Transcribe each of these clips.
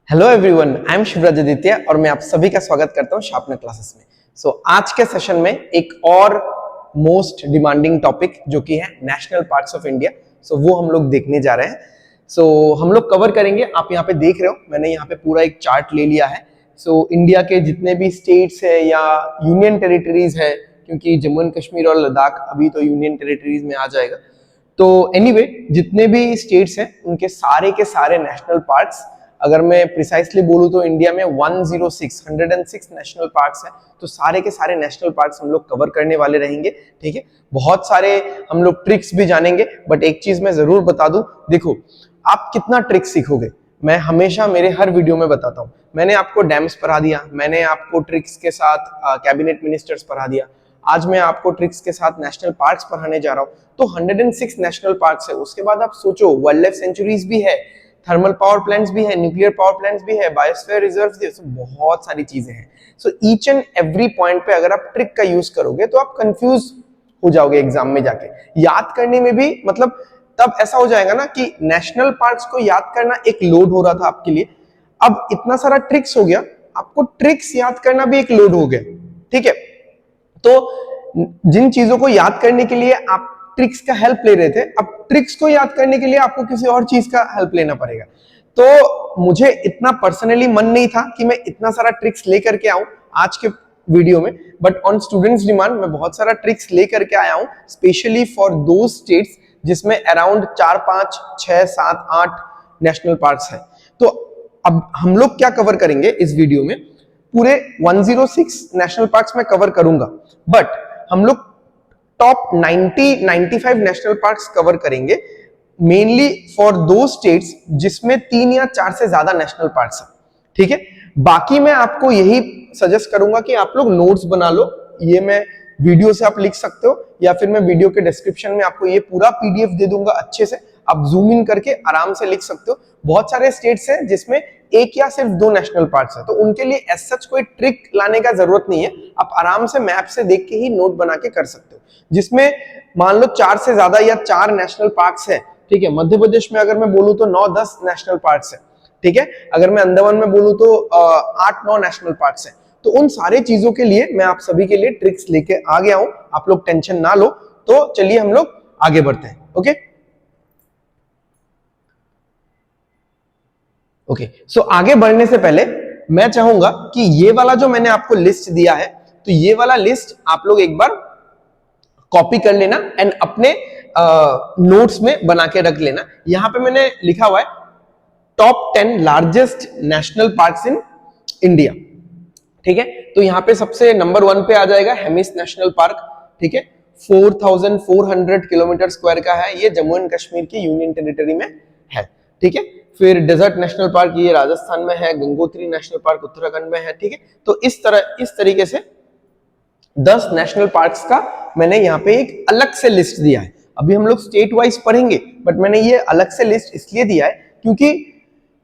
Hello everyone, I am Shivraj Aditya और मैं आप सभी का स्वागत करता हूं शार्पनर क्लासेस में। आज के सेशन में एक और मोस्ट डिमांडिंग टॉपिक जो कि है नेशनल पार्क्स ऑफ इंडिया, वो हम लोग देखने जा रहे हैं। हम लोग कवर करेंगे। आप यहाँ पे देख रहे हो, मैंने यहाँ पे पूरा एक चार्ट ले लिया है। इंडिया के जितने भी स्टेट्स है या यूनियन टेरिटरीज है, क्योंकि जम्मू एंड कश्मीर और लद्दाख अभी तो यूनियन टेरिटरीज में आ जाएगा। तो एनीवे, जितने भी स्टेट्स हैं उनके सारे के सारे नेशनल पार्क्स, अगर मैं प्रिसाइसली बोलूं तो इंडिया में 106 नेशनल पार्क्स हैं। तो सारे के सारे नेशनल पार्क्स हम लोग कवर करने वाले रहेंगे। ठीक है, बहुत सारे हम लोग ट्रिक्स भी जानेंगे, बट एक चीज मैं जरूर बता दूं, देखो आप कितना ट्रिक सीखोगे, मैं हमेशा मेरे हर वीडियो में बताता हूं। मैंने आपको डैम्स पढ़ा दिया, मैंने आपको ट्रिक्स के साथ कैबिनेट मिनिस्टर्स पढ़ा दिया, आज मैं आपको ट्रिक्स के साथ नेशनल पार्क्स पढ़ाने जा रहा हूं। तो 106 नेशनल पार्क्स है। उसके बाद आप सोचो, वाइल्ड लाइफ सेंचुरीज भी है, थर्मल पावर प्लांट्स भी है, न्यूक्लियर पावर प्लांट्स भी है, बायोस्फीयर रिजर्व्स भी है। बहुत सारी चीजें हैं। ईच एंड एवरी पॉइंट पे अगर आप ट्रिक का यूज करोगे तो आप कंफ्यूज हो जाओगे एग्जाम में जाके। याद करने में भी मतलब तब ऐसा हो जाएगा ना कि नेशनल पार्क्स को याद करना एक लोड हो रहा था आपके लिए, अब इतना सारा ट्रिक्स हो गया, आपको ट्रिक्स याद करना भी एक लोड हो गया। ठीक है, तो जिन चीजों को याद करने के लिए आप ट्रिक्स का हेल्प ले रहे थे, अब ट्रिक्स को याद करने के लिए आपको किसी और चीज का हेल्प लेना पड़ेगा। तो मुझे इतना पर्सनली मन नहीं था कि मैं इतना सारा ट्रिक्स लेकर के आऊं आज के वीडियो में, बट ऑन स्टूडेंट्स डिमांड मैं बहुत सारा ट्रिक्स लेकर के आया हूं, स्पेशली फॉर दो स्टेट्स जिसमें अराउंड 4, 5, 6, 7, 8 नेशनल पार्क्स है। तो अब हम लोग क्या कवर करेंगे इस वीडियो में, पूरे 106 नेशनल पार्क्स में कवर करूंगा, बट हम लोग टॉप 95 नेशनल पार्क्स कवर करेंगे, मेनली फॉर दो स्टेट्स जिसमें 3 या 4 से ज्यादा नेशनल पार्क्स हैं। ठीक है, बाकी मैं आपको यही सजेस्ट करूंगा कि आप लोग नोट्स बना लो। ये मैं वीडियो से आप लिख सकते हो, या फिर मैं वीडियो के डिस्क्रिप्शन में आपको ये पूरा पीडीएफ दे दूंगा, अच्छे से आप जूम इन करके आराम से लिख सकते हो। बहुत सारे स्टेट्स हैं जिसमें एक या सिर्फ 2 नेशनल पार्क्स है, तो उनके लिए एज सच कोई ट्रिक लाने का जरूरत नहीं है। आप आराम से मैप से देख के ही नोट बना के कर सकते हो। जिसमें मान लो 4 से ज्यादा या 4 नेशनल पार्क्स है, ठीक है। मध्य प्रदेश में अगर मैं बोलूं तो 9-10 नेशनल पार्क्स है, ठीक है। अगर मैं अंडमान में बोलूं तो 8-9 नेशनल पार्क्स है। तो उन सारे चीजों के लिए मैं आप सभी के लिए ट्रिक्स लेके आ गया हूं, आप लोग टेंशन ना लो। तो चलिए हम लोग आगे बढ़ते हैं। ओके ओके, सो आगे बढ़ने से पहले मैं चाहूंगा कि ये वाला जो मैंने आपको लिस्ट दिया है, तो ये वाला लिस्ट आप लोग एक बार कॉपी कर लेना एंड अपने नोट्स में बना के रख लेना। यहां पे मैंने लिखा हुआ है top 10 largest national parks in India. ठीक है, तो यहां पे सबसे नंबर 1 पे आ जाएगा हेमिस नेशनल पार्क। ठीक है, 4400 किलोमीटर स्क्वायर का है, ये जम्मू एंड कश्मीर की यूनियन टेरिटरी में है। ठीक है, फिर डेजर्ट नेशनल पार्क ये राजस्थान में है, गंगोत्री नेशनल पार्क उत्तराखंड में है। ठीक है, तो इस तरीके से 10 नेशनल पार्क्स का मैंने यहाँ पे एक अलग से लिस्ट दिया है। अभी हम लोग स्टेट वाइज पढ़ेंगे, बट मैंने ये अलग से लिस्ट इसलिए दिया है क्योंकि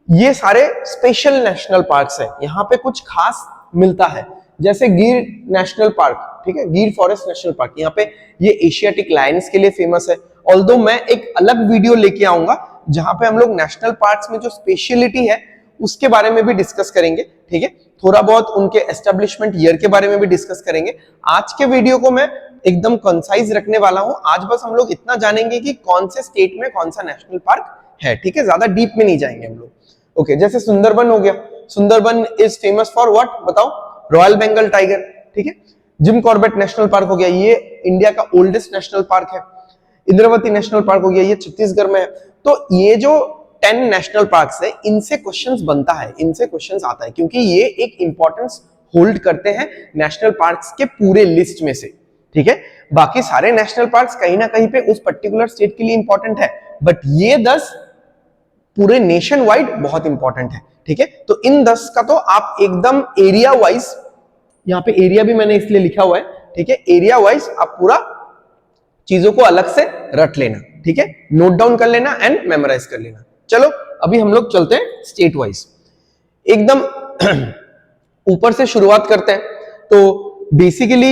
ये सारे स्पेशल नेशनल पार्क्स हैं, यहाँ पे कुछ खास मिलता है। जैसे गिर नेशनल पार्क, ठीक है, गिर फॉरेस्ट नेशनल पार्क, यहाँ पे ये एशियाटिक लायंस के लिए फेमस है। ऑल्दो मैं एक अलग वीडियो लेके आऊंगा जहां पे हम लोग नेशनल पार्क्स में जो स्पेशलिटी है उसके बारे में भी डिस्कस करेंगे। ठीक है, थोड़ा बहुत उनके एस्टेब्लिशमेंट ईयर के बारे में भी डिस्कस करेंगे। आज के वीडियो को मैं एकदम कंसाइज रखने वाला हूं। आज बस हम लोग इतना जानेंगे कि कौन से स्टेट में कौन सा नेशनल पार्क है। ठीक है, ज्यादा डीप में नहीं जाएंगे हम लोग। ओके, जैसे सुंदरबन हो गया, Sundarban is famous for what बताओ? Royal Bengal tiger. ठीक है, जिम कॉर्बेट नेशनल पार्क हो गया, ये इंडिया का ओल्डेस्ट नेशनल पार्क है। इंद्रवती नेशनल पार्क हो गया, ये छत्तीसगढ़ में है। तो ये जो 10 नेशनल पार्क्स है, इनसे क्वेश्चंस बनता है, इनसे क्वेश्चंस आता है, क्योंकि ये एक इंपॉर्टेंस होल्ड करते हैं नेशनल पार्क्स के पूरे लिस्ट में से। ठीक है, बाकी सारे नेशनल पार्क्स कहीं ना कहीं पे उस पर्टिकुलर स्टेट के लिए इंपॉर्टेंट है, बट ये 10 पूरे नेशन वाइड बहुत इंपॉर्टेंट है। ठीक है, तो इन 10 का तो आप एकदम एरिया वाइज, यहाँ पे एरिया भी मैंने इसलिए लिखा हुआ है, ठीक है, एरिया वाइज आप पूरा चीजों को अलग से रट लेना। ठीक है, नोट डाउन कर लेना एंड मेमोराइज कर लेना। चलो अभी हम लोग चलते हैं स्टेट वाइज, एकदम ऊपर से शुरुआत करते हैं। तो बेसिकली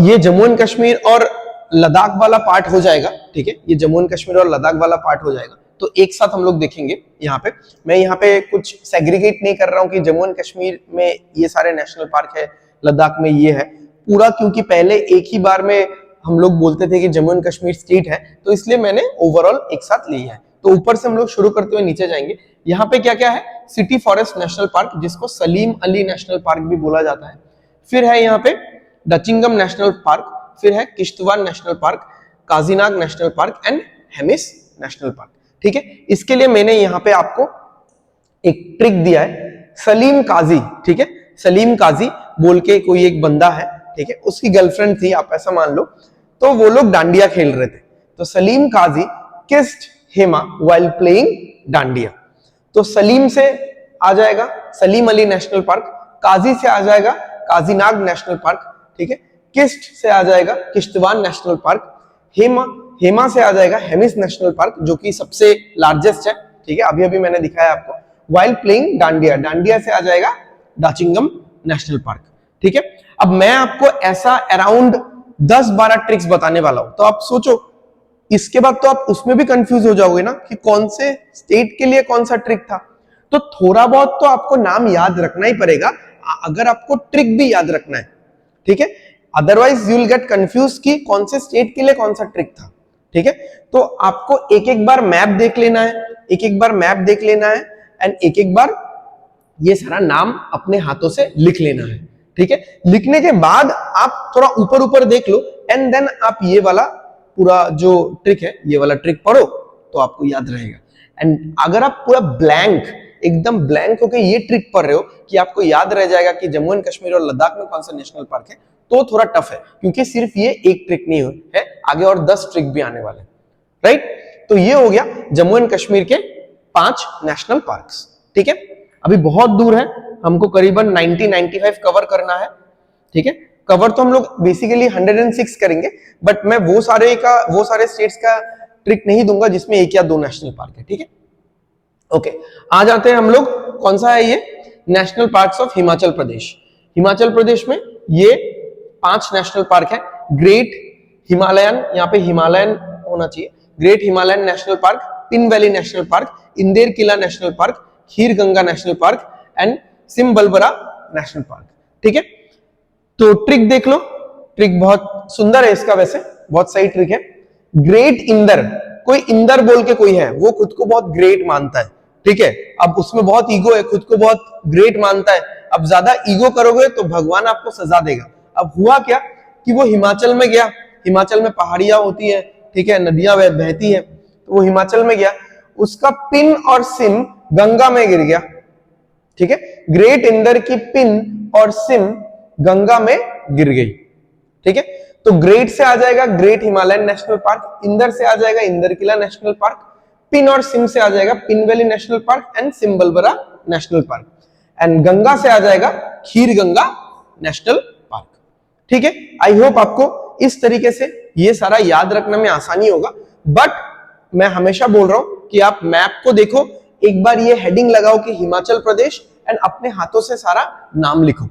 ये जम्मू एंड कश्मीर और लद्दाख वाला पार्ट हो जाएगा। ठीक है, ये जम्मू एंड कश्मीर और लद्दाख वाला पार्ट हो जाएगा। तो एक साथ हम लोग देखेंगे। यहाँ पे मैं यहाँ पे कुछ सेग्रीगेट नहीं कर रहा हूँ कि जम्मू एंड कश्मीर में ये सारे नेशनल पार्क है, लद्दाख में ये है पूरा, क्योंकि पहले एक ही बार में हम लोग बोलते थे कि जम्मू एंड कश्मीर स्टेट है, तो इसलिए मैंने ओवरऑल एक साथ लिया है। तो ऊपर से हम लोग शुरू करते हुए नीचे जाएंगे। यहाँ पे क्या क्या है, सिटी फॉरेस्ट नेशनल पार्क जिसको सलीम अली नेशनल पार्क भी बोला जाता है, फिर है यहाँ पे डचिंगम नेशनल पार्क, फिर है Kishtwar national park, Kazinag national park and Hemis national park. ठीक है, इसके लिए मैंने यहाँ पे आपको एक ट्रिक दिया है, सलीम काजी। ठीक है, सलीम काजी बोल के कोई एक बंदा है, ठीक है, उसकी गर्लफ्रेंड थी, आप ऐसा मान लो, तो वो लोग डांडिया खेल रहे थे, तो Salim Kazi kissed Hema while playing dandiya. तो सलीम से आ जाएगा सलीम अली नेशनल पार्क, काजी से आ जाएगा काजीनाग नेशनल पार्क, ठीक है, किस्ट से आ जाएगा किश्तवाड़ नेशनल पार्क, हेमा से आ जाएगा हेमिस नेशनल पार्क जो कि सबसे लार्जेस्ट है, ठीक है, अभी अभी मैंने दिखाया आपको, व्हाइल प्लेइंग डांडिया से आ जाएगा डाचिंगम नेशनल पार्क। ठीक है, अब मैं आपको ऐसा अराउंड 10-12 ट्रिक्स बताने वाला हूं, तो आप सोचो इसके बाद तो आप उसमें भी कंफ्यूज हो जाओगे ना कि कौन से स्टेट के लिए कौन सा ट्रिक था। तो थोड़ा बहुत तो आपको नाम याद रखना ही पड़ेगा अगर आपको ट्रिक भी याद रखना है, ठीक है, otherwise you will get confuse कि कौन से स्टेट के लिए कौन सा ट्रिक था। ठीक है, तो आपको एक एक बार मैप देख लेना है, एक एक बार मैप देख लेना है एंड एक एक बार ये सारा नाम अपने हाथों से लिख लेना है। ठीक है, लिखने के बाद आप थोड़ा ऊपर ऊपर देख लो एंड देन आप ये वाला पूरा जो ट्रिक है, ये वाला ट्रिक पढ़ो तो आपको याद रहेगा। एंड अगर आप पूरा ब्लैंक, एकदम ब्लैंक होके ये ट्रिक पढ़ रहे हो कि आपको याद रह जाएगा कि जम्मू एंड कश्मीर और लद्दाख में कौन सा नेशनल पार्क है, तो थोड़ा टफ है, क्योंकि सिर्फ ये एक ट्रिक नहीं है, आगे और 10 ट्रिक भी आने वाले, राइट। तो ये हो गया जम्मू एंड कश्मीर के 5 नेशनल पार्क्स। ठीक है, अभी बहुत दूर है, हमको करीबन 90-95 कवर करना है। ठीक है, कवर तो हम लोग बेसिकली 106 करेंगे, बट मैं वो सारे स्टेट्स का ट्रिक नहीं दूंगा जिसमें 1 या 2 नेशनल पार्क है। ठीक है, ओके, आ जाते हैं हम लोग, कौन सा है ये, national parks of Himachal Pradesh. Himachal Pradesh में ये 5 नेशनल पार्क है। ग्रेट हिमालयन, यहाँ पे हिमालयन होना चाहिए, great Himalayan national park, Pin valley national park, Inder Kila national park, Khir Ganga national park and Simbalbara national park. ठीक है, तो ट्रिक देख लो, ट्रिक बहुत सुंदर है इसका, वैसे बहुत सही ट्रिक है। ग्रेट इंदर, कोई इंदर बोल के कोई है, वो खुद को बहुत ग्रेट मानता है, ठीक है, अब उसमें बहुत ईगो है, खुद को बहुत ग्रेट मानता है, अब ज्यादा ईगो करोगे तो भगवान आपको सजा देगा। अब हुआ क्या कि वो हिमाचल में गया, हिमाचल में पहाड़ियां होती है, ठीक है, नदियां बहती है, तो वो हिमाचल में गया, उसका पिन और सिम गंगा में गिर गया। ठीक है, ग्रेट इंदर की पिन और सिम गंगा में गिर गई। ठीक है, तो ग्रेट से आ जाएगा great Himalayan national park, Inder से आ जाएगा इंदर किला नेशनल पार्क, पिन और सिम से आ जाएगा Pin valley national park and Simbalbara national park, and Ganga से आ जाएगा खीर गंगा नेशनल पार्क। ठीक है, आई होप आपको इस तरीके से ये सारा याद रखने में आसानी होगा, बट मैं हमेशा बोल रहा हूं कि आप मैप को देखो, एक बार ये हेडिंग लगाओ कि हिमाचल प्रदेश एंड अपने हाथों से सारा नाम लिखो।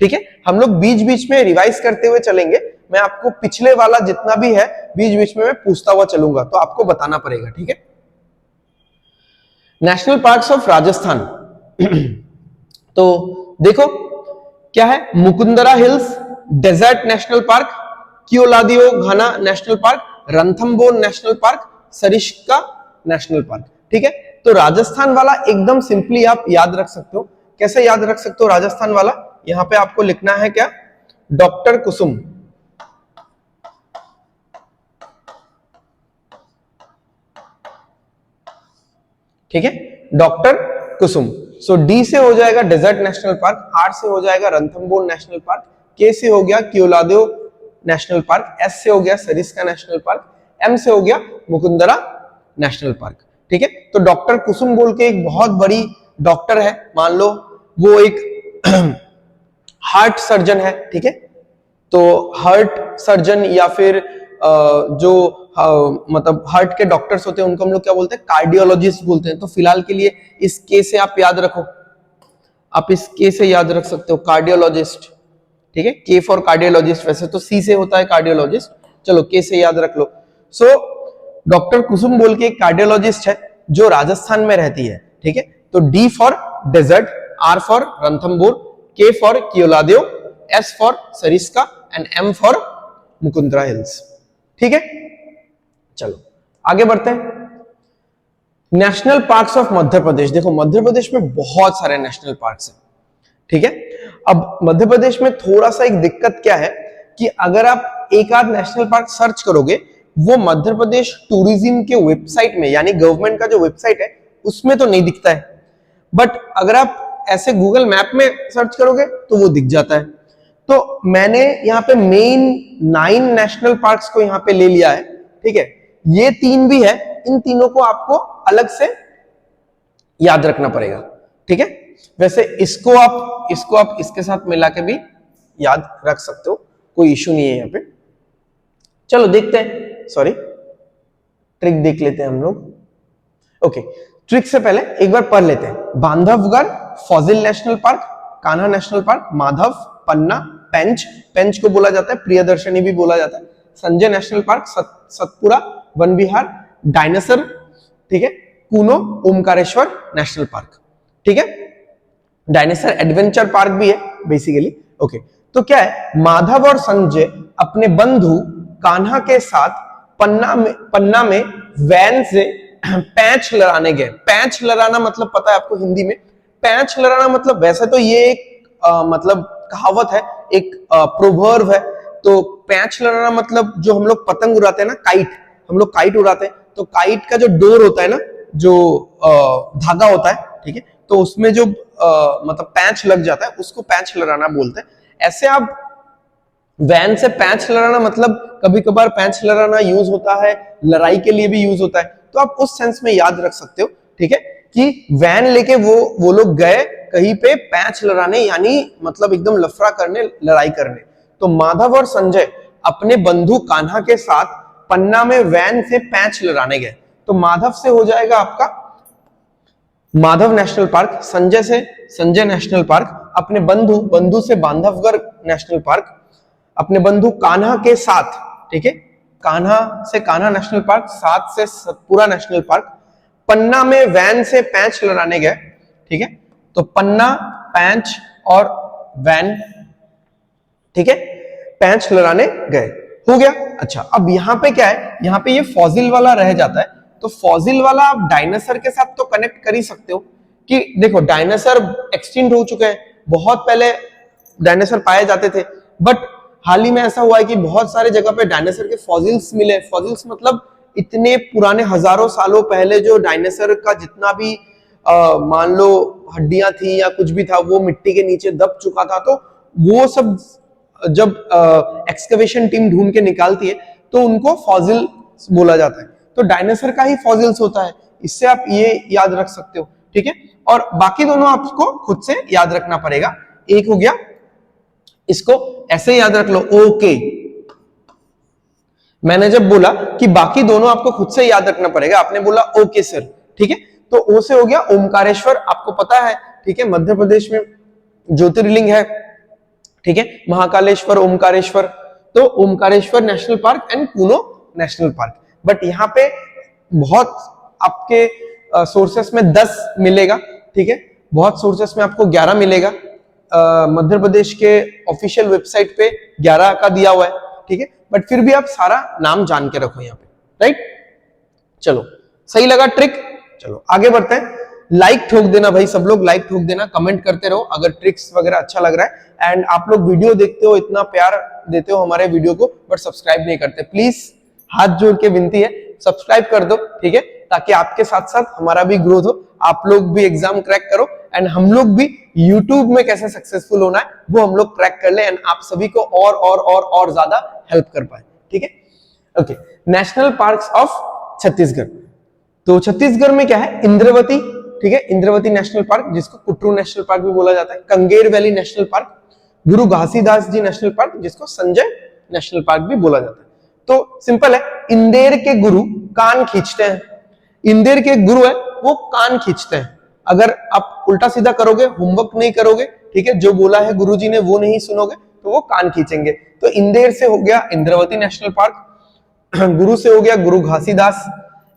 ठीक है, हम लोग बीच बीच में रिवाइज करते हुए चलेंगे, मैं आपको पिछले वाला जितना भी है बीच बीच में मैं पूछता हुआ चलूंगा, तो आपको बताना पड़ेगा। ठीक है, नेशनल पार्क्स ऑफ राजस्थान तो देखो क्या है, Mukundra hills desert national park, Keoladeo Ghana national park, Ranthambore national park, Sariska national park. ठीक है, तो राजस्थान वाला एकदम सिंपली आप याद रख सकते हो। कैसे याद रख सकते हो राजस्थान वाला, यहां पे आपको लिखना है क्या, डॉक्टर कुसुम। ठीक है, डॉक्टर कुसुम। सो डी से हो जाएगा डेजर्ट नेशनल पार्क, आर से हो जाएगा रणथंबोर नेशनल पार्क, के से हो गया कियोलादेव नेशनल पार्क, एस से हो गया सरिस्का नेशनल पार्क, एम से हो गया मुकुंदरा नेशनल पार्क। ठीक है, तो डॉक्टर कुसुम बोल के एक बहुत बड़ी डॉक्टर है, मान लो वो एक हार्ट सर्जन है। ठीक है, तो हार्ट सर्जन या फिर जो मतलब हार्ट के डॉक्टर्स होते हैं उनको हम लोग क्या बोलते हैं, कार्डियोलॉजिस्ट बोलते हैं। तो फिलहाल के लिए इस के से आप याद रखो, आप इस के से याद रख सकते हो कार्डियोलॉजिस्ट। ठीक है, के फॉर कार्डियोलॉजिस्ट, वैसे तो सी से होता है कार्डियोलॉजिस्ट, चलो के से याद रख लो। सो डॉक्टर कुसुम बोल के एक कार्डियोलॉजिस्ट है जो राजस्थान में रहती है, ठीक है। तो D for desert, R for Ranthambore, K for Keoladeo, S for Sariska and M for Mukundra hills, ठीक है। चलो आगे बढ़ते हैं। National parks of Madhya Pradesh. देखो मध्य प्रदेश में बहुत सारे नेशनल पार्क्स हैं, ठीक है। अब मध्य प्रदेश में थोड़ा सा एक दिक्कत क्या है कि अगर आप एक आध नेशनल पार्क सर्च करोगे, वो मध्य प्रदेश टूरिज्म के वेबसाइट में, यानी गवर्नमेंट का जो वेबसाइट है उसमें तो नहीं दिखता है, बट अगर आप ऐसे गूगल मैप में सर्च करोगे तो वो दिख जाता है। तो मैंने यहाँ पे मेन 9 नेशनल पार्क्स को यहाँ पे ले लिया है, ठीक है। ये 3 भी है, इन तीनों को आपको अलग से याद रखना पड़ेगा, ठीक है। वैसे इसको आप इसके साथ मिला के भी याद रख सकते हो, कोई इश्यू नहीं है यहाँ पे। चलो देखते हैं, सॉरी ट्रिक देख लेते हैं हम लोग। ओके, ट्रिक से पहले एक बार पढ़ लेते हैं। Bandhavgarh, fossil national park, Kanha national park, Madhav, Panna, Pench, Pench को बोला जाता है प्रियदर्शनी भी बोला जाता है, Sanjay national park, Satpura Van Vihar, dinosaur, ठीक है, कूनो, ओमकारेश्वर नेशनल पार्क, ठीक है। डायनासोर एडवेंचर पार्क भी है बेसिकली, ओके। तो क्या है, माधव और संजय अपने बंधु कान्हा के साथ पन्ना में वैन से पैंच लड़ाने गए। पैंच लड़ाना मतलब पता है आपको हिंदी में? पैंच लड़ाना मतलब, वैसे तो ये एक मतलब कहावत है, एक प्रोवर्ब है। तो पैंच लड़ाना मतलब जो हम लोग पतंग उड़ाते हैं ना, काइट, हम लोग काइट उड़ाते हैं, तो काइट का जो डोर होता है ना, जो धागा होता है, ठीक है, तो उसमें जो मतलब पैंच लग जाता है उसको पैंच लड़ाना बोलते हैं। ऐसे आप वैन से पैंच लड़ाना मतलब कभी कभार पैंच लड़ाना यूज होता है, लड़ाई के लिए भी यूज होता है, तो आप उस सेंस में याद रख सकते हो, ठीक है, कि वैन लेके वो लोग गए कहीं पे पैंच लड़ाने, यानी मतलब एकदम लफड़ा करने, लड़ाई करने। तो माधव और संजय अपने बंधु कान्हा के साथ पन्ना में वैन से पैंच लड़ाने गए। तो माधव से हो जाएगा आपका माधव नेशनल पार्क, संजय से संजय नेशनल पार्क, अपने बंधु से बांधवगढ़ नेशनल पार्क, अपने बंधु कान्हा के साथ, ठीक है, कान्हा से कान्हा नेशनल पार्क, साथ से सतपुरा नेशनल पार्क, पन्ना में वैन से पैंच लड़ाने गए, ठीक है। तो पन्ना, पैंच और वैन, ठीक है, पैंच लड़ाने गए, हो गया। अच्छा, अब यहां पे क्या है, यहां पे ये फॉजिल वाला रह जाता है। तो फॉजिल वाला आप डायनासोर के साथ तो कनेक्ट कर ही सकते हो कि देखो डायनासोर एक्सटिंक्ट हो चुके हैं, बहुत पहले डायनासोर पाए जाते थे, बट हाल ही में ऐसा हुआ है कि बहुत सारे जगह पे डायनासोर के फॉजिल्स मिले। फॉजिल्स मतलब इतने पुराने, हजारों सालों पहले जो डायनासोर का जितना भी मान लो हड्डियां थी या कुछ भी था, वो मिट्टी के नीचे दब चुका था। तो वो सब जब एक्सकवेशन टीम ढूंढ के निकालती है तो उनको फॉजिल बोला जाता है। तो डायनासोर का ही फॉजिल्स होता है, इससे आप ये याद रख सकते हो, ठीक है। और बाकी दोनों आपको खुद से याद रखना पड़ेगा। एक हो गया, इसको ऐसे याद रख लो, ओके। मैंने जब बोला कि बाकी दोनों आपको खुद से याद रखना पड़ेगा, आपने बोला ओके सर, ठीक है। तो ओ से हो गया ओमकारेश्वर, आपको पता है, ठीक है, मध्य प्रदेश में ज्योतिर्लिंग है, ठीक है, महाकालेश्वर, ओमकारेश्वर। तो Omkareshwar national park and Kuno national park. But यहाँ पे बहुत आपके सोर्सेस में 10 मिलेगा, ठीक है, बहुत सोर्सेस में आपको 11 मिलेगा। मध्य प्रदेश के ऑफिशियल वेबसाइट पे 11 का दिया हुआ है, ठीक है, बट फिर भी आप सारा नाम जान के रखो यहाँ पे, राइट। चलो, सही लगा ट्रिक? चलो आगे बढ़ते हैं। लाइक ठोक देना भाई, सब लोग लाइक ठोक देना, कमेंट करते रहो अगर ट्रिक्स वगैरह अच्छा लग रहा है। एंड आप लोग वीडियो देखते हो, इतना प्यार देते हो हमारे वीडियो को, बट सब्सक्राइब नहीं करते। प्लीज हाथ जोड़ के विनती है, सब्सक्राइब कर दो, ठीक है, ताकि आपके साथ साथ हमारा भी ग्रोथ हो, आप लोग भी एग्जाम क्रैक करो एंड हम लोग भी यूट्यूब में कैसे सक्सेसफुल होना है वो हम लोग क्रैक कर ले एंड आप सभी को और ज्यादा हेल्प कर पाए, ठीक है। Okay, national parks of Chhattisgarh. तो छत्तीसगढ़ में क्या है, इंद्रवती, ठीक है, इंद्रवती नेशनल पार्क, जिसको कुटरू नेशनल पार्क भी बोला जाता है, कंगेर वैली नेशनल पार्क, गुरु घासीदास जी नेशनल पार्क, जिसको संजय नेशनल पार्क भी बोला जाता है। तो सिंपल है, इंदेर के गुरु कान खींचते हैं, इंदेर के गुरु है वो कान खींचते हैं। अगर आप उल्टा सीधा करोगे, होमवर्क नहीं करोगे, ठीक है, जो बोला है गुरुजी ने वो नहीं सुनोगे, तो वो कान खींचेंगे। तो इंदेर से हो गया इंद्रवती नेशनल पार्क, गुरु से हो गया गुरु घासीदास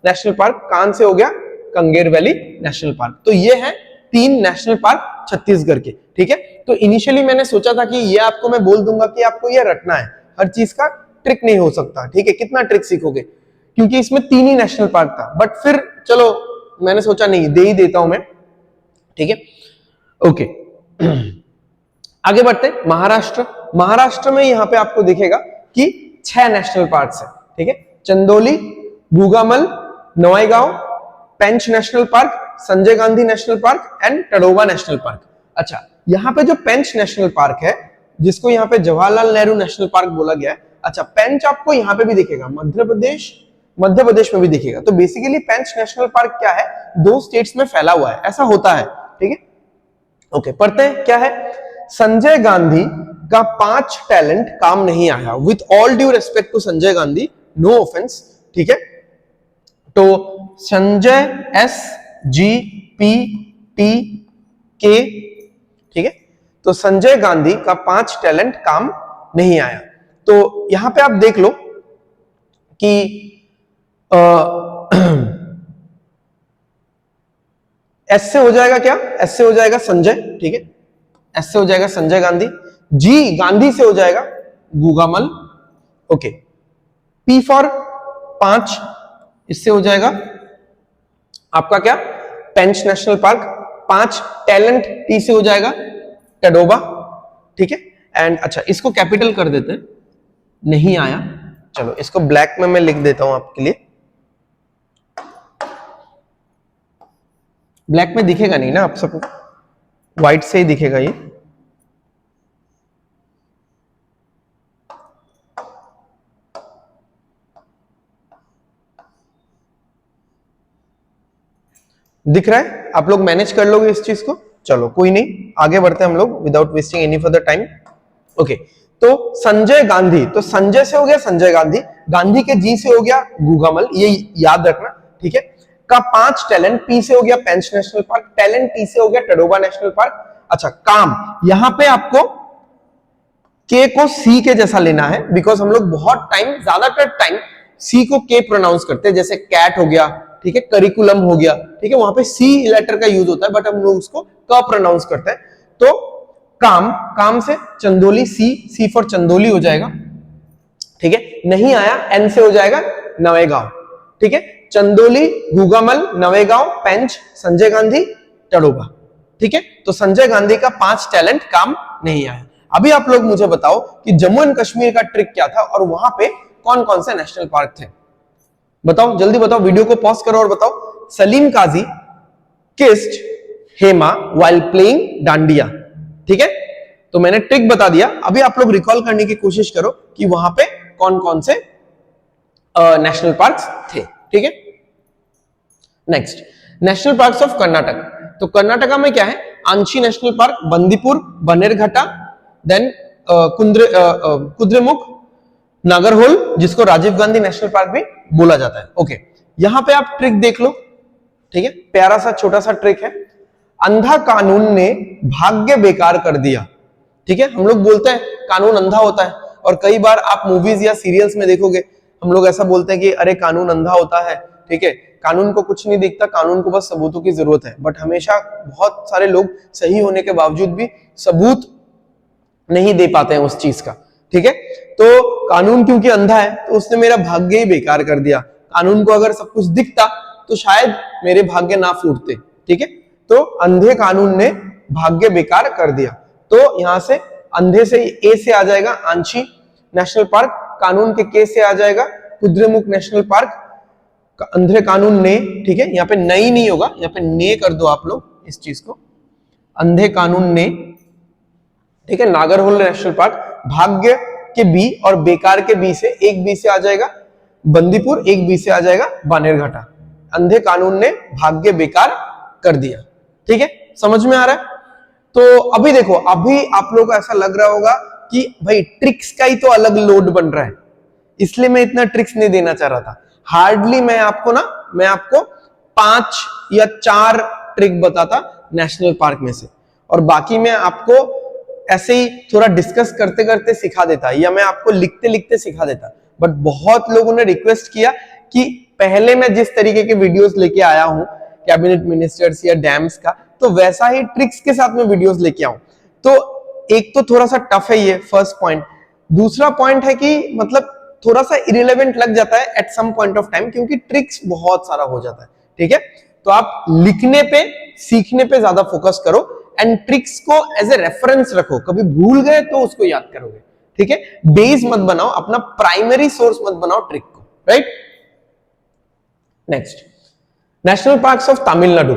नेशनल पार्क, कान से हो गया कंगेर वैली नेशनल पार्क। तो ये है 3 नेशनल पार्क छत्तीसगढ़ के, ठीक है। तो इनिशियली मैंने सोचा था कि ये आपको मैं बोल दूंगा कि आपको ये रटना है, हर चीज का ट्रिक नहीं हो सकता, ठीक है, कितना ट्रिक सीखोगे, क्योंकि इसमें 3 ही नेशनल पार्क था। बट फिर चलो मैंने सोचा नहीं, दे ही देता हूं मैं, ठीक है। ओके आगे बढ़ते हैं। महाराष्ट्र में यहां पे आपको दिखेगा कि 6 नेशनल पार्क है, ठीक है। Chandoli, Gugamal, Navegaon, Pench national park, Sanjay Gandhi national park and Tadoba national park. अच्छा, यहाँ पे जो पेंच नेशनल पार्क है, जिसको यहाँ पे जवाहरलाल नेहरू नेशनल पार्क बोला गया है, अच्छा पेंच आपको यहाँ पे भी दिखेगा, मध्य प्रदेश में भी दिखेगा। तो बेसिकली पेंच नेशनल पार्क क्या है, 2 स्टेट्स में फैला हुआ है, ऐसा होता है, ठीक है। ओके पढ़ते हैं क्या है। संजय गांधी का 5 टैलेंट काम नहीं आया। With all due respect to Sanjay Gandhi, no offence, ठीक है। तो संजय SGPTK, ठीक है। तो संजय गांधी का 5 टैलेंट काम नहीं आया। तो यहां पे आप देख लो कि एस से हो जाएगा क्या, एस से हो जाएगा संजय, ठीक है, एस से हो जाएगा संजय गांधी, जी गांधी से हो जाएगा गुगामल, ओके। पी फॉर 5, इससे हो जाएगा आपका क्या, पेंच नेशनल पार्क। 5 टैलेंट, टी से हो जाएगा टडोबा, ठीक है। एंड अच्छा इसको कैपिटल कर देते हैं, नहीं आया, चलो इसको ब्लैक में मैं लिख देता हूं आपके लिए, ब्लैक में दिखेगा नहीं ना आप सबको, व्हाइट से ही दिखेगा ये। दिख रहा है, आप लोग मैनेज कर लोगे इस चीज को, चलो कोई नहीं, आगे बढ़ते हैं हम लोग without wasting any further time. Okay, तो संजय गांधी, तो संजय से हो गया संजय गांधी, गांधी के जी से हो गया गुगामल, ये याद रखना, ठीक है। का 5 टैलेंट, पी से हो गया पेंच नेशनल पार्क, टैलेंट टी से हो गया टडोबा नेशनल पार्क। अच्छा काम, यहां पे आपको के को सी के जैसा लेना है, बिकॉज हम लोग बहुत टाइम, ज्यादातर टाइम सी को के प्रोनाउंस करते हैं, जैसे कैट हो गया, ठीक है, करिकुलम हो गया, ठीक है, वहां पे सी लेटर का यूज होता है, बट हम लोग उसको क प्रोनाउंस करते हैं। तो काम से चंदोली, सी फॉर चंदोली हो जाएगा, ठीक है। नहीं आया, एन से हो जाएगा नवेगांव, ठीक है। चंदोली, गुगामल, नवेगांव, पेंच, संजय गांधी, टडोबा, ठीक है। तो संजय गांधी का 5 टैलेंट काम नहीं आया। अभी आप लोग मुझे बताओ कि जम्मू एंड कश्मीर का ट्रिक क्या था और वहां पे कौन कौन से नेशनल पार्क थे, बताओ जल्दी बताओ, वीडियो को पॉज करो और बताओ। Salim Kazi kissed Hema while playing dandiya, ठीक है। तो मैंने ट्रिक बता दिया, अभी आप लोग रिकॉल करने की कोशिश करो कि वहां पे कौन कौन से नेशनल पार्क्स थे, ठीक है। Next, national parks of Karnataka. तो कर्नाटका में क्या है, Anshi national park, Bandipur, Bannerghatta, then Kudremukh, Nagarhole, जिसको राजीव गांधी नेशनल पार्क भी बोला जाता है, ओके। यहां पे आप ट्रिक देख लो, ठीक है, प्यारा सा छोटा सा ट्रिक है। अंधा कानून ने भाग्य बेकार कर दिया, ठीक है। हम लोग बोलते हैं कानून अंधा होता है, और कई बार आप मूवीज या सीरियल्स में देखोगे हम लोग ऐसा बोलते हैं कि अरे कानून अंधा होता है, ठीक है, कानून को कुछ नहीं दिखता, कानून को बस सबूतों की जरूरत है। बट हमेशा बहुत सारे लोग सही होने के बावजूद भी सबूत नहीं दे पाते हैं उस चीज का, ठीक है। तो कानून क्योंकि अंधा है तो उसने मेरा भाग्य ही बेकार कर दिया। कानून को अगर सब कुछ दिखता तो शायद मेरे भाग्य ना फूटते, ठीक है। तो अंधे कानून ने भाग्य बेकार कर दिया। तो यहां से अंधे से ए से आ जाएगा आंची नेशनल पार्क, कानून के के से आ जाएगा कुद्रेमुख नेशनल पार्क, अंधे कानून ने, ठीक है। यहाँ पे नई नहीं होगा, यहाँ पे ने कर दो आप लोग इस चीज को, अंधे कानून ने, ठीक है। नागरहोल नेशनल पार्क, भाग्य के बी और बेकार के बी से, एक बी से आ जाएगा बंदीपुर, एक बी से आ जाएगा बानेरघाटा। अंधे कानून ने भाग्य बेकार कर दिया, ठीक है, समझ में आ रहा है। तो अभी देखो, अभी आप लोगों को ऐसा लग रहा होगा कि भाई ट्रिक्स का ही तो अलग लोड बन रहा है, इसलिए मैं इतना ट्रिक्स नहीं देना चाह रहा था। हार्डली मैं आपको 5 या 4 ट्रिक बताता नेशनल पार्क में से, और बाकी मैं आपको ऐसे ही थोड़ा डिस्कस करते करते सिखा देता, या मैं आपको लिखते लिखते सिखा देता। बट बहुत लोगों ने रिक्वेस्ट किया कि पहले मैं जिस तरीके के वीडियोस लेके आया हूं कैबिनेट मिनिस्टर्स या डैम्स का, तो वैसा ही ट्रिक्स के साथ में वीडियोस लेके आऊं। तो एक तो थोड़ा सा टफ है ये फर्स्ट पॉइंट। दूसरा पॉइंट है कि मतलब थोड़ा सा इरिलेवेंट लग जाता है at some point of time, क्योंकि ट्रिक्स बहुत सारा हो जाता है, ठीक है। तो आप लिखने पे, सीखने पे ज्यादा फोकस करो एंड ट्रिक्स को एज ए रेफरेंस रखो, कभी भूल गए तो उसको याद करोगे, ठीक है। बेस मत बनाओ, अपना प्राइमरी सोर्स मत बनाओ ट्रिक को, right. Next, national parks of Tamil Nadu,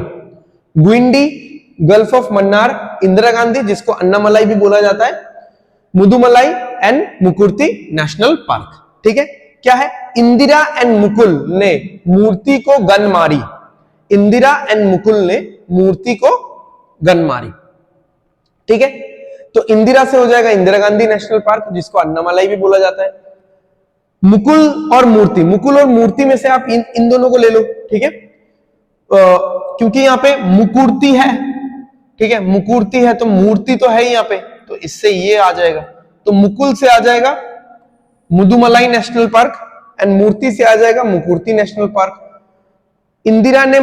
Guindy, gulf of Mannar, Indira Gandhi जिसको अन्नामलाई भी बोला जाता है, Mudumalai and Mukurthi national park, ठीक है। क्या है, इंदिरा एंड मुकुल ने मूर्ति को गन मारी, इंदिरा एंड मुकुल ने मूर्ति को गन मारी, ठीक है। तो इंदिरा से हो जाएगा इंदिरा गांधी नेशनल पार्क जिसको अन्नामलाई भी बोला जाता है। मुकुल और मूर्ति, मुकुल और मूर्ति में से आप इन दोनों को ले लो, ठीक है। क्योंकि यहां पे मुकुर्ती है, ठीक है, मुकुर्ती है तो मूर्ति तो है ही यहां पे, तो इससे ये आ जाएगा। तो मुकुल से आ जाएगा मुदुमलाई नेशनल पार्क एंड मूर्ति से आ जाएगा Mukurthi national park. Indira and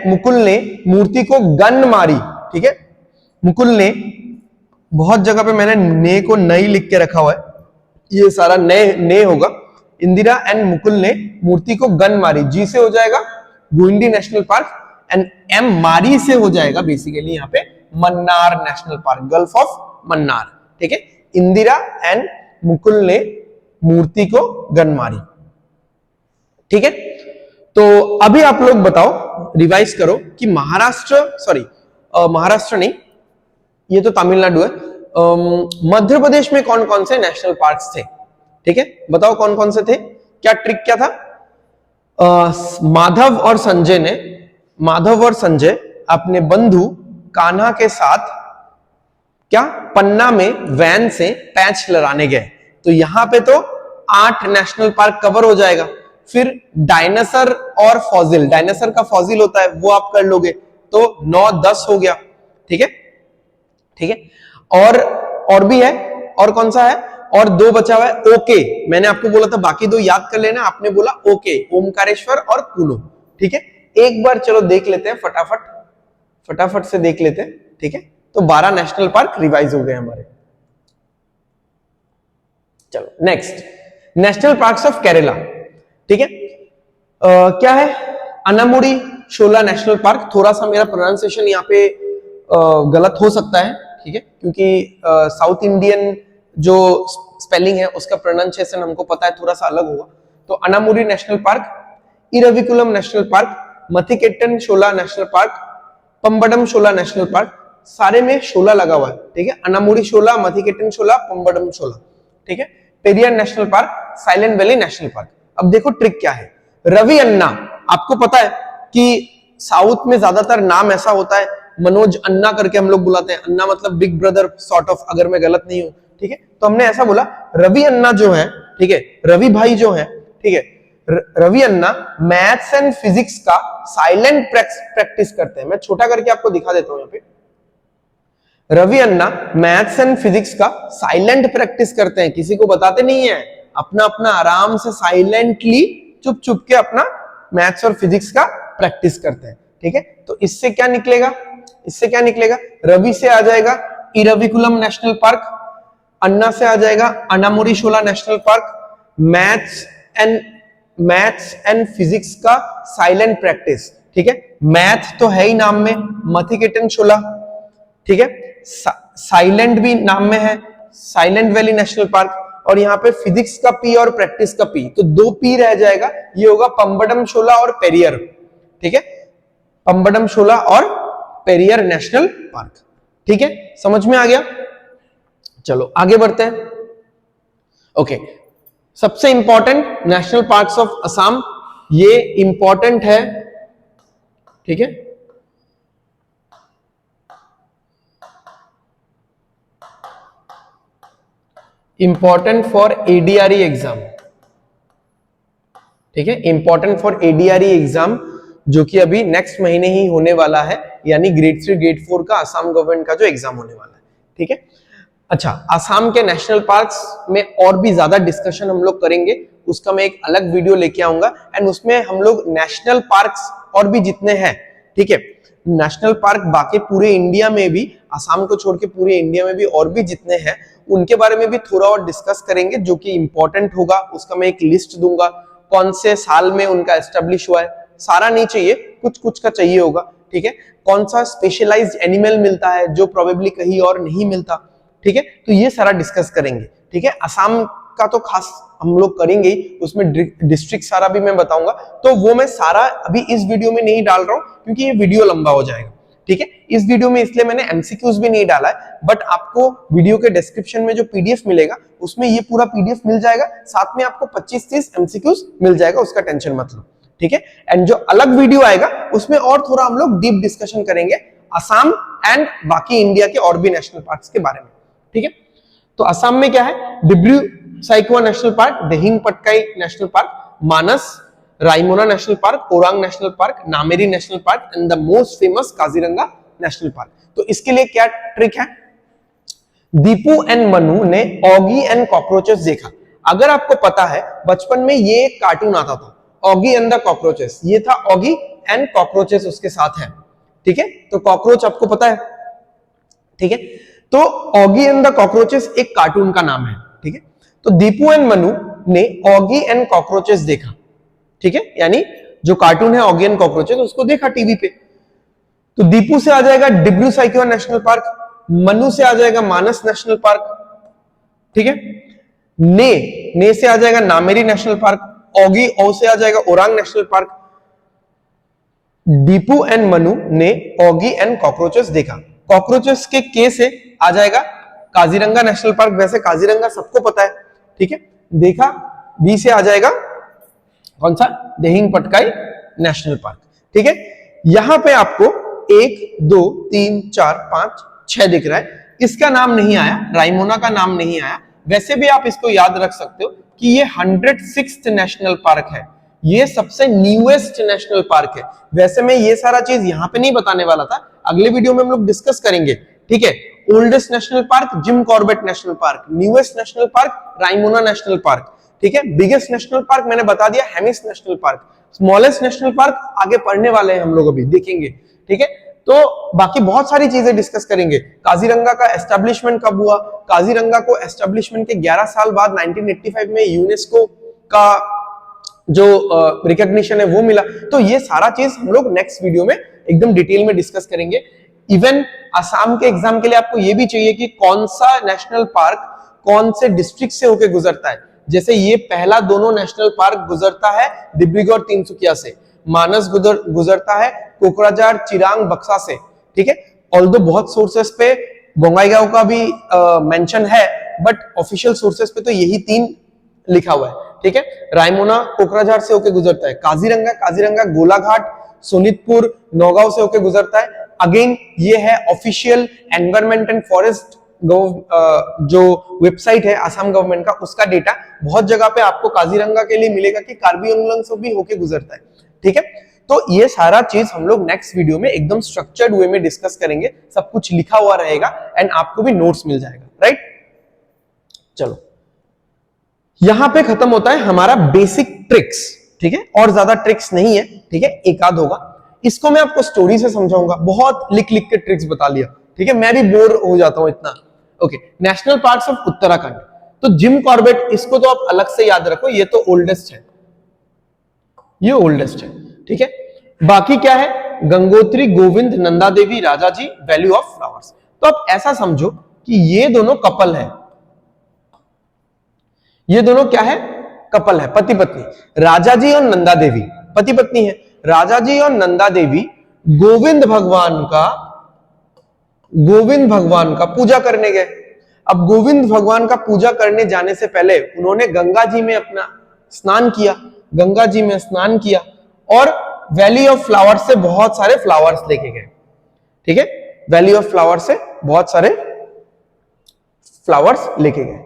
Mukul ने मूर्ति को गन मारी, ठीक है। मुकुल ने, बहुत जगह पे मैंने ने को नई लिख के रखा हुआ है, ये सारा ने होगा। इंदिरा एंड मुकुल ने मूर्ति को गन मारी, जी से हो जाएगा Guindy national park and M मारी से हो जाएगा बेसिकली यहाँ पे Mannar national park, gulf of Mannar, ठीक है। इंदिरा एंड मुकुल ने मूर्ति को गन मारी, ठीक है। तो अभी आप लोग बताओ, रिवाइज करो कि महाराष्ट्र नहीं, ये तो तमिलनाडु है, मध्य प्रदेश में कौन कौन से नेशनल पार्क्स थे, ठीक है। बताओ कौन कौन से थे, क्या ट्रिक क्या था। माधव और संजय अपने बंधु कान्हा के साथ क्या पन्ना में वैन से पैच लड़ाने गए, तो यहां पे तो 8 नेशनल पार्क कवर हो जाएगा। फिर डायनासोर और फॉसिल, डायनासोर का फॉसिल होता है वो आप कर लोगे, तो 9-10 हो गया, ठीक है, ठीक है। और भी है, और कौन सा है, और 2 बचा हुआ है, ओके, मैंने आपको बोला था बाकी 2 याद कर लेना, आपने बोला ओके, ओमकारेश्वर और कुल्लू, ठीक है। एक बार चलो देख लेते हैं फटाफट से देख लेते हैं, ठीक है। तो 12 नेशनल पार्क रिवाइज हो गए हमारे। चलो next, national parks of Kerala, ठीक है। क्या है, अनामुडी शोला नेशनल पार्क, थोड़ा सा मेरा प्रोनाउंसिएशन यहाँ पे गलत हो सकता है, ठीक है, क्योंकि साउथ इंडियन जो स्पेलिंग है उसका प्रोनाउंसिएशन हमको पता है थोड़ा सा अलग होगा। तो Anamudi national park, Eravikulam national park, Mathikettan Shola national park, Pambadum Shola national park, सारे में शोला लगा हुआ है, ठीक है। अनामुडी शोला, मथिकेट्टन शोला, पंबडम शोला, ठीक है। Periyar national park, silent valley national park. अब देखो ट्रिक क्या है, रवि अन्ना, आपको पता है कि साउथ में ज्यादातर नाम ऐसा होता है, मनोज अन्ना करके हम लोग बुलाते हैं, अन्ना मतलब बिग ब्रदर सॉर्ट ऑफ, अगर मैं गलत नहीं हूं, ठीक है। तो हमने ऐसा बोला, रवि अन्ना जो है, ठीक है, रवि भाई जो है, ठीक है, रवि अन्ना मैथ्स एंड फिजिक्स का साइलेंट प्रैक्टिस करते हैं। मैं छोटा करके आपको दिखा देता हूं यहाँ पे, रवि अन्ना मैथ्स एंड फिजिक्स का साइलेंट प्रैक्टिस करते हैं, किसी को बताते नहीं है, अपना अपना आराम से साइलेंटली चुप चुप के अपना मैथ्स और फिजिक्स का प्रैक्टिस करते हैं, ठीक है। तो इससे क्या निकलेगा, रवि से आ जाएगा इरविकुलम नेशनल पार्क, अन्ना से आ जाएगा Anamudi Shola national park, maths and physics का साइलेंट प्रैक्टिस, ठीक है। मैथ तो है ही नाम में, मथिकेट्टन शोला, ठीक है, साइलेंट भी नाम में है, साइलेंट वैली नेशनल पार्क, और यहाँ पे फिजिक्स का पी और प्रैक्टिस का पी, तो 2 पी रह जाएगा, ये होगा पंबडम शोला और पेरियर, ठीक है, पंबडम शोला और पेरियर नेशनल पार्क, ठीक है, समझ में आ गया। चलो आगे बढ़ते हैं। ओके, सबसे important national parks of Assam, ये इंपॉर्टेंट है, ठीक है। इंपॉर्टेंट फॉर एडीआरई एग्जाम, ठीक है, इंपॉर्टेंट फॉर एडीआरई एग्जाम, जो कि अभी नेक्स्ट महीने ही होने वाला है, यानी ग्रेड 3 ग्रेड 4 का असम गवर्नमेंट का जो एग्जाम होने वाला है, ठीक है। अच्छा, असम के नेशनल पार्क्स में और भी ज्यादा डिस्कशन हम लोग करेंगे, उसका मैं एक अलग वीडियो लेके आऊंगा एंड उसमें हम लोग नेशनल पार्क्स और भी जितने हैं, ठीक है, नेशनल पार्क बाकी पूरे इंडिया में भी, असम को छोड़ के पूरे इंडिया में भी और भी जितने हैं उनके बारे में भी थोड़ा और डिस्कस करेंगे, जो कि इंपॉर्टेंट होगा। उसका मैं एक लिस्ट दूंगा, कौन से साल में उनका एस्टेब्लिश हुआ है, सारा नहीं चाहिए, कुछ कुछ का चाहिए होगा, ठीक है। कौन सा स्पेशलाइज्ड एनिमल मिलता है जो प्रोबेबली कहीं और नहीं मिलता, ठीक है, तो ये सारा डिस्कस करेंगे, ठीक है। असम का तो खास हम लोग करेंगे ही, उसमें डिस्ट्रिक्ट सारा भी मैं बताऊंगा, तो वो मैं सारा अभी इस वीडियो में नहीं डाल रहा हूं क्योंकि ये वीडियो लंबा हो जाएगा, ठीक है। इस वीडियो में इसलिए मैंने एमसीक्यूज भी नहीं डाला है, बट आपको वीडियो के डिस्क्रिप्शन में जो पीडीएफ मिलेगा उसमें ये पूरा पीडीएफ मिल जाएगा, साथ में आपको 25-30 एमसीक्यूज मिल जाएगा, उसका टेंशन मत लो, ठीक है। एंड जो अलग वीडियो आएगा उसमें और थोड़ा हम लोग डीप डिस्कशन करेंगे असम एंड बाकी इंडिया के और भी नेशनल पार्क्स के बारे में, ठीक है। तो असम में क्या है, Dibru Saikhowa national park, Dihing Patkai national park, Manas, Raimona national park, Orang national park, Nameri national park and the most famous Kaziranga national park. तो इसके लिए क्या ट्रिक है, दीपू एंड मनु ने ऑगी एंड कॉकरोचेस देखा। अगर आपको पता है बचपन में ये एक कार्टून आता था, ऑगी एंड द कॉकरोचेस, ये था ऑगी एंड कॉकरोचेस उसके साथ है, ठीक है। तो कॉकरोच आपको पता है, ठीक है। तो ऑगी एंड द कॉकरोचेस एक कार्टून का नाम है, ठीक है। तो दीपू एंड मनु ने ऑगी एंड कॉकरोचेस देखा, ठीक है, यानी जो कार्टून है ऑगी एंड कॉकरोचेस उसको देखा टीवी पे। तो दीपू से आ जाएगा डिब्रू साइखोवा नेशनल पार्क, मनु से आ जाएगा मानस नेशनल पार्क, ठीक है। ने से आ जाएगा नामेरी नेशनल पार्क, ऑगी ओ से आ जाएगा Orang national park. Deepu and Manu ने ऑगी एंड कॉकरोचेस देखा। कॉकरोचेस के के से आ जाएगा काजीरंगा नेशनल पार्क, वैसे काजीरंगा सबको पता है, ठीक है, देखा। बी से आ जाएगा कौन सा, दिहिंग पटकाई नेशनल पार्क, ठीक है। यहां पे आपको 1 2 3 4 5 6 दिख रहा है, इसका नाम नहीं आया, रायमोना का नाम नहीं आया। वैसे भी आप इसको याद रख सकते हो कि ये 106th नेशनल पार्क है, ये सबसे न्यूएस्ट नेशनल पार्क है। वैसे मैं ये सारा चीज यहां पे नहीं बताने वाला था, अगले वीडियो में हम लोग डिस्कस करेंगे, ठीक है। Oldest national park Jim Corbett national park, newest national park Raimona national park, ठीक है। बिगेस्ट नेशनल पार्क मैंने बता दिया Hemis national park, smallest national park आगे पढ़ने वाले हैं हम लोग, अभी देखेंगे, ठीक है। तो बाकी बहुत सारी चीजें डिस्कस करेंगे। काजीरंगा का एस्टेब्लिशमेंट कब हुआ, काजीरंगा को एस्टेब्लिशमेंट के 11 साल बाद 1985 में यूनेस्को का जो रिकॉग्निशन है वो मिला। तो ये सारा चीज हम लोग नेक्स्ट वीडियो में एकदम डिटेल में डिस्कस करेंगे। इवन असम के एग्जाम के लिए आपको ये भी चाहिए कि कौन सा नेशनल पार्क कौन से डिस्ट्रिक्ट से होकर गुजरता है। जैसे ये पहला दोनों नेशनल पार्क गुजरता है डिब्रूगढ़ तिनसुकिया से, मानस गुजरता है कोकराझार चिरांग बक्सा से, ठीक है। ऑल्दो बहुत सोर्सेस पे बोंगाईगांव का भी मेंशन है, बट ऑफिशियल सोर्सेस पे तो यही 3 लिखा हुआ है, ठीक है। रायमोना कोकराझार से होकर गुजरता है, काजीरंगा गोलाघाट सोनितपुर नौगांव से होकर गुजरता है। अगेन ये है ऑफिशियल एनवायरमेंट एंड फॉरेस्ट जो वेबसाइट है असम गवर्नमेंट का, उसका डेटा बहुत जगह पे आपको काजीरंगा के लिए मिलेगा कि कार्बी आंगलोंग से भी होके गुजरता है, ठीक है। तो ये सारा चीज हम लोग नेक्स्ट वीडियो में एकदम स्ट्रक्चर्ड वे में डिस्कस करेंगे, सब कुछ लिखा हुआ रहेगा एंड आपको भी नोट्स मिल जाएगा, राइट। चलो यहां पे खत्म होता है हमारा बेसिक ट्रिक्स, ठीक है, और ज्यादा ट्रिक्स नहीं है, ठीक है, एक आध होगा। इसको मैं आपको स्टोरी से समझाऊंगा, बहुत लिख लिख के ट्रिक्स बता लिया, ठीक है, मैं भी बोर हो जाता हूं इतना। Okay, national parks of Uttarakhand, तो जिम कॉर्बेट इसको तो आप अलग से याद रखो, ये तो ओल्डेस्ट है, ये ओल्डेस्ट है, ठीक है। बाकी क्या है, Gangotri Govind Nanda Devi Rajaji valley of flowers. तो आप ऐसा समझो कि ये दोनों कपल है, ये दोनों क्या है, कपल है, पति पत्नी। राजाजी और नंदा देवी पति पत्नी है। राजाजी और नंदा देवी गोविंद भगवान का पूजा करने गए। अब गोविंद भगवान का पूजा करने जाने से पहले उन्होंने गंगा जी में अपना स्नान किया, गंगा जी में स्नान किया और वैली ऑफ फ्लावर्स से बहुत सारे फ्लावर्स लेके गए, ठीक है। वैली ऑफ फ्लावर्स से बहुत सारे फ्लावर्स लेके गए,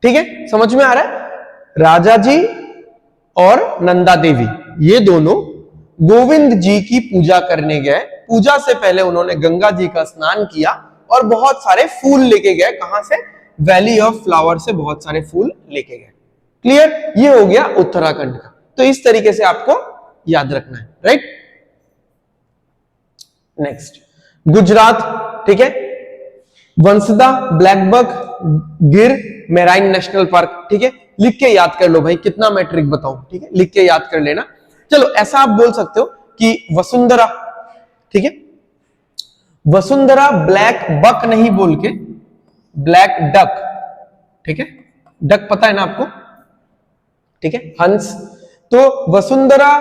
ठीक है, समझ में आ रहा है। राजा जी और नंदा देवी ये दोनों गोविंद जी की पूजा करने गए। पूजा से पहले उन्होंने गंगा जी का स्नान किया और बहुत सारे फूल लेके गए। कहां से, वैली ऑफ फ्लावर से बहुत सारे फूल लेके गए, क्लियर? ये हो गया उत्तराखंड का। तो इस तरीके से आपको याद रखना है, राइट? नेक्स्ट गुजरात, ठीक है, वंसदा, ब्लैकबक, गिर मेराइन नेशनल पार्क, ठीक है, लिख के याद कर लो भाई, कितना मैं ट्रिक बताऊं, ठीक है, लिख के याद कर लेना। चलो ऐसा आप बोल सकते हो कि वसुंधरा, ठीक है, वसुंधरा ब्लैक बक नहीं बोल के ब्लैक डक, ठीक है, डक पता है ना आपको, ठीक है, हंस। तो वसुंधरा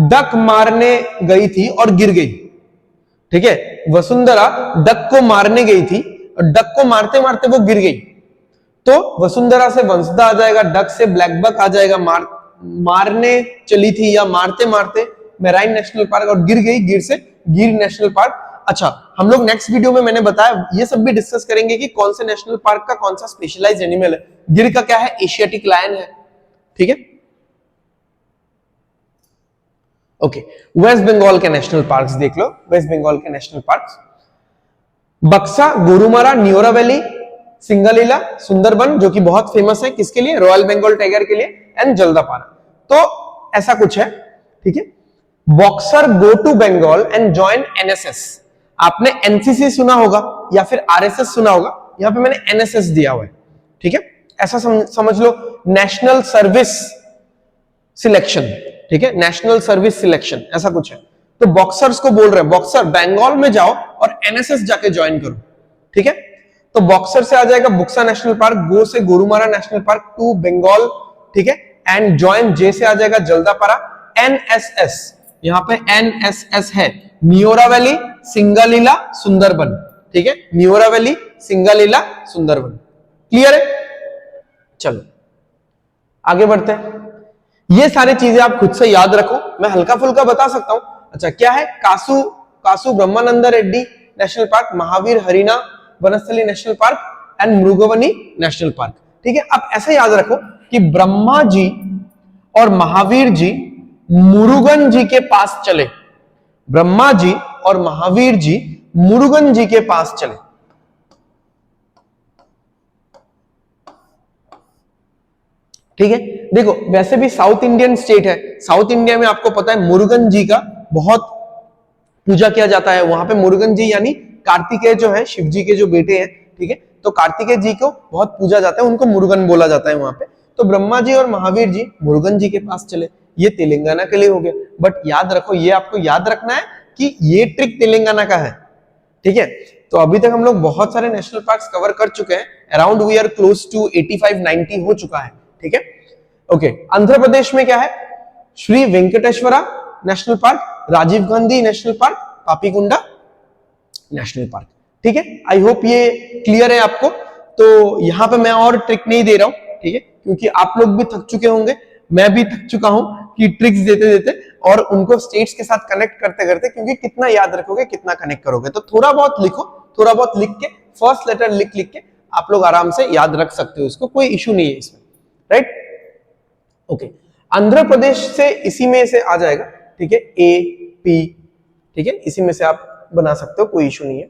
डक मारने गई थी और गिर गई, ठीक है, वसुंधरा डक को मारने गई थी और डक को मारते मारते वो गिर गई। तो वसुंधरा से वंसदा आ जाएगा, डक से ब्लैक बक आ जाएगा, मारने चली थी या मारते मारते मेराइन नेशनल पार्क, और गिर गई, गिर से गिर नेशनल पार्क। अच्छा, हम लोग नेक्स्ट वीडियो में मैंने बताया ये सब भी डिस्कस करेंगे कि कौन से नेशनल पार्क का कौन सा स्पेशलाइज्ड एनिमल है। गिर का क्या है? एशियाटिक लायन है, ठीक है। ओके, वेस्ट बंगाल के नेशनल पार्क्स देख लो, वेस्ट बंगाल के नेशनल पार्क्स, बक्सा, गोरुमारा, न्योरा वैली, सिंगलीला, सुंदरबन जो कि बहुत फेमस है किसके लिए? रॉयल बंगाल टाइगर के लिए, एंड जल्दापारा। तो ऐसा कुछ है, ठीक है। Boxer go to Bengal and join NSS. आपने एनसीसी सुना होगा या फिर आरएसएस सुना होगा, यहां पे मैंने एनएसएस दिया हुआ है, ठीक है। ऐसा समझ लो नेशनल सर्विस सिलेक्शन, ठीक है, नेशनल सर्विस सिलेक्शन ऐसा कुछ है। तो बॉक्सर्स को बोल रहे हैं बॉक्सर बंगाल में जाओ और एनएसएस जाके ज्वाइन करो, ठीक है। तो बॉक्सर से आ जाएगा बुक्सा नेशनल पार्क, गो से Gorumara national park, to Bengal, ठीक है, एंड ज्वाइन जे से आ जाएगा जल्दापारा, एनएसएस, यहां पे एनएसएस है न्योरा वैली, सिंगलीला, सुंदरबन, ठीक है, न्योरा वैली, सिंगलीला, सुंदरबन। क्लियर है? चलो आगे बढ़ते हैं। ये सारी चीजें आप खुद से याद रखो, मैं हल्का फुल्का बता सकता हूं। अच्छा, क्या है? Kasu Brahmananda Reddy national park, Mahavir Harina Vanasthali national park and Mrugavani national park, ठीक है। आप ऐसे याद रखो कि ब्रह्मा जी और महावीर जी मुरुगन जी के पास चले, ब्रह्मा जी और महावीर जी मुरुगन जी के पास चले, ठीक है। देखो वैसे भी साउथ इंडियन स्टेट है, साउथ इंडिया में आपको पता है मुरुगन जी का बहुत पूजा किया जाता है। वहां पे मुरुगन जी यानी कार्तिकेय जो है शिव जी के जो बेटे हैं, ठीक है, तो कार्तिकेय जी को बहुत पूजा जाता है, उनको मुरुगन बोला जाता है वहां पे। तो ब्रह्मा जी और महावीर जी मुरुगन जी के पास चले, ये तेलंगाना के लिए हो गया। बट याद रखो, ये आपको याद रखना है कि ये ट्रिक तेलंगाना का है, ठीक है। तो अभी तक हम लोग बहुत सारे नेशनल पार्क्स कवर कर चुके हैं, around we are close to 85-90 हो चुका है, ठीक है। ओके, आंध्र प्रदेश में क्या है? Shri Venkateswara national park, Rajiv Gandhi national park, Papikonda national park, ठीक है। आई होप ये क्लियर है आपको। तो यहां पे मैं और ट्रिक नहीं दे रहा हूं, ठीक है, क्योंकि आप लोग भी थक चुके होंगे, मैं भी थक चुका हूं कि ट्रिक्स देते देते और उनको स्टेट्स के साथ कनेक्ट करते करते, क्योंकि कितना याद रखोगे, कितना कनेक्ट करोगे। तो थोड़ा बहुत लिखो, थोड़ा बहुत लिख के, फर्स्ट लेटर लिख लिख के आप लोग आराम से याद रख सकते हो, इसको कोई इश्यू नहीं है इसमें, राइट। ओके, आंध्र प्रदेश से इसी में से आ जाएगा, ठीक है, ए पी, ठीक है, इसी में से आप बना सकते हो, कोई इशू नहीं है।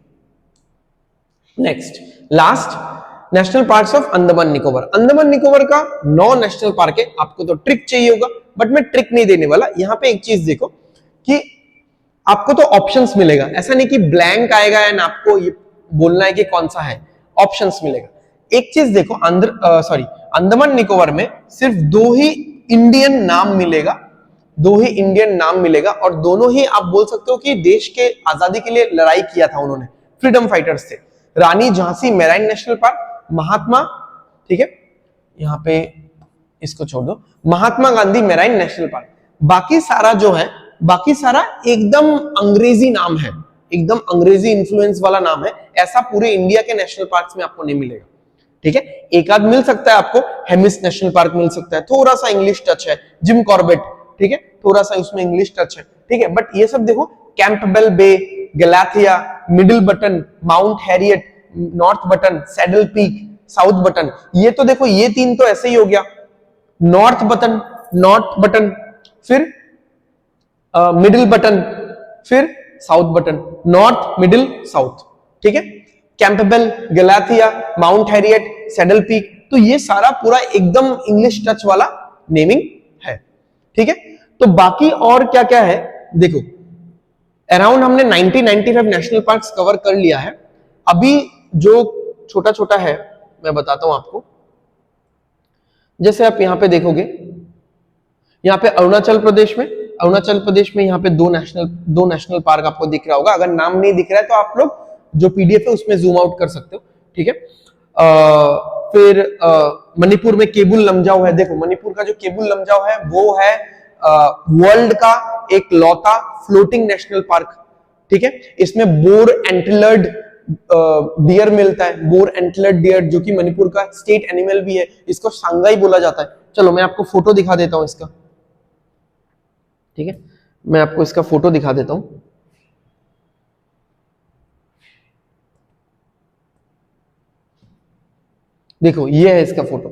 Next last national parks of Andaman Nicobar. Andaman Nicobar का 9 नेशनल पार्क है। आपको तो ट्रिक चाहिए होगा, बट मैं ट्रिक नहीं देने वाला। यहां पे एक चीज देखो कि आपको तो ऑप्शंस मिलेगा, ऐसा नहीं कि ब्लैंक आएगा एंड आपको ये बोलना है कि कौन सा है, ऑप्शंस मिलेगा। एक चीज देखो, अंडमान निकोबार में सिर्फ 2 ही इंडियन नाम मिलेगा, 2 ही इंडियन नाम मिलेगा, और दोनों ही आप बोल सकते हो कि देश के आजादी के लिए लड़ाई किया था उन्होंने, फ्रीडम फाइटर्स थे। रानी झांसी मेराइन नेशनल पार्क, महात्मा, ठीक है, यहां पे इसको छोड़ दो, Mahatma Gandhi marine national park. बाकी सारा जो है, बाकी सारा एकदम अंग्रेजी नाम है, एकदम अंग्रेजी इन्फ्लुएंस वाला नाम है। ऐसा पूरे इंडिया के नेशनल पार्क्स में आपको नहीं मिलेगा, ठीक है। एक आध मिल सकता है आपको, हेमिस नेशनल पार्क मिल सकता है, थोड़ा सा इंग्लिश टच है, जिम कॉर्बेट, ठीक है, थोड़ा सा उसमें इंग्लिश टच है, ठीक है। बट ये सब देखो, Campbell Bay, Galathea, middle button, Mount Harriet, north button, saddle peak, south button, ये तो देखो, ये 3 तो ऐसे ही हो गया। नॉर्थ बटन, फिर मिडिल बटन, फिर south button, north middle south, ठीक है। Campbell, Galathea, Mount Harriet, saddle peak, तो ये सारा पूरा एकदम इंग्लिश टच वाला नेमिंग है। ठीक है, तो बाकी और क्या क्या है देखो, अराउंड हमने 90-95 नेशनल पार्क्स कवर कर लिया है। अभी जो छोटा छोटा है मैं बताता हूं आपको। जैसे आप यहां पे देखोगे, यहां पे अरुणाचल प्रदेश में यहां पे दो नेशनल पार्क आपको दिख रहा होगा। अगर नाम नहीं दिख रहा है तो आप लोग जो पीडीएफ है उसमें जूम आउट कर सकते हो। ठीक है, फिर मणिपुर में केबुल लमजाओ है। देखो मणिपुर का जो केबुल लमजाओ है वो है वर्ल्ड का एक लौता फ्लोटिंग नेशनल पार्क। ठीक है, इसमें बोर एंटलर्ड डियर मिलता है। बोर एंटलर्ड डियर जो कि मणिपुर का स्टेट एनिमल भी है, इसको सांगाई बोला जाता है। चलो मैं आपको फोटो दिखा देता हूं इसका। ठीक है, मैं आपको इसका फोटो दिखा देता हूं। देखो ये है इसका फोटो।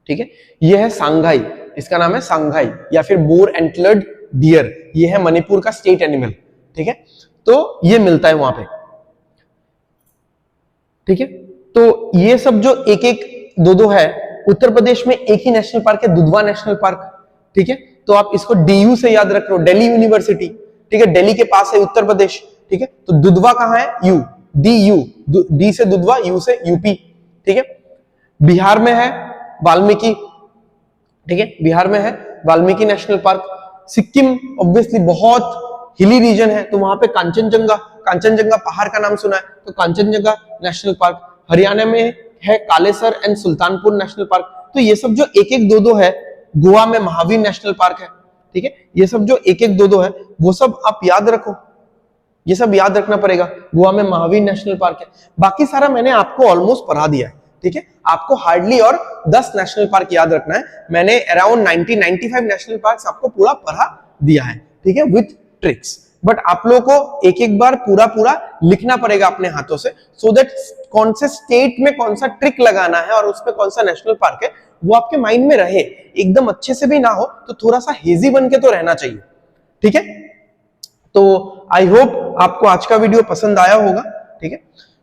ठीक है, ये है सांघाई, इसका नाम है सांघाई या फिर बोर एंटलर्ड डियर। ये है मणिपुर का स्टेट एनिमल। ठीक है, तो ये मिलता है वहां पे। ठीक है, तो ये सब जो एक एक दो है, उत्तर प्रदेश में एक ही नेशनल पार्क है, दुधवा नेशनल पार्क। ठीक है, तो आप इसको डीयू से याद रख लो, दिल्ली यूनिवर्सिटी। ठीक है, दिल्ली के पास है उत्तर प्रदेश। ठीक है, तो दुधवा कहां है? यू, डी यू, डी से दुधवा, यू से यूपी। ठीक है, बिहार में है वाल्मीकि। ठीक है, बिहार में है Valmiki national park. Sikkim obviously बहुत हिली रीजन है, तो वहां पे कांचनजंगा पहाड़ का नाम सुना है, तो कांचनजंगा नेशनल पार्क। हरियाणा में है Kalesar and Sultanpur national park. तो ये सब जो एक एक दो है, गोवा में महावीर नेशनल पार्क है। ठीक है, ये सब जो एक एक दो है वो सब आप याद रखो, ये सब याद रखना पड़ेगा। गोवा में महावीर नेशनल पार्क है। बाकी सारा मैंने आपको ऑलमोस्ट पढ़ा दिया है। ठीक है, आपको हार्डली और 10 नेशनल पार्क याद रखना है। मैंने अराउंड 90-95 नेशनल पार्क आपको पूरा पढ़ा दिया है। ठीक है, विथ ट्रिक्स। बट आप लोगों को एक एक बार पूरा लिखना पड़ेगा अपने हाथों से, सो दैट कौन से स्टेट में कौन सा ट्रिक लगाना है और उसमें कौन सा नेशनल पार्क है वो आपके माइंड में रहे। एकदम अच्छे से भी ना हो तो थोड़ा सा हेजी बन के तो रहना चाहिए। ठीक है, तो आई होप आपको आज का वीडियो पसंद आया होगा। ठीक है,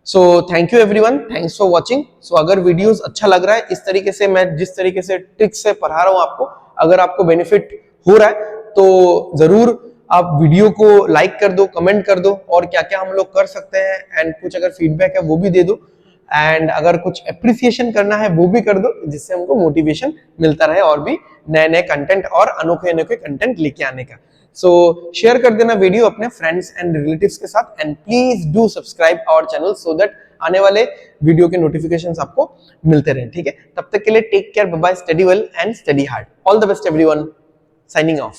so thank you everyone, thanks for watching. So अगर वीडियोस अच्छा लग रहा है, इस तरीके से मैं जिस तरीके से ट्रिक्स से पढ़ा रहा हूं आपको, अगर आपको बेनिफिट हो रहा है तो जरूर आप वीडियो को लाइक कर दो, कमेंट कर दो, और क्या क्या हम लोग कर सकते हैं एंड कुछ अगर फीडबैक है वो भी दे दो, एंड अगर कुछ एप्रिसिएशन करना है वो भी कर दो, जिससे हमको मोटिवेशन मिलता रहे और भी नए नए कंटेंट और अनोखे कंटेंट लेके आने का। सो शेयर कर देना वीडियो अपने फ्रेंड्स एंड रिलेटिव्स के साथ, and please do subscribe our channel so that आने वाले वीडियो के नोटिफिकेशंस आपको मिलते रहे। ठीक है, तब तक के लिए take care, bye bye, study well and study hard. All the best everyone, signing of.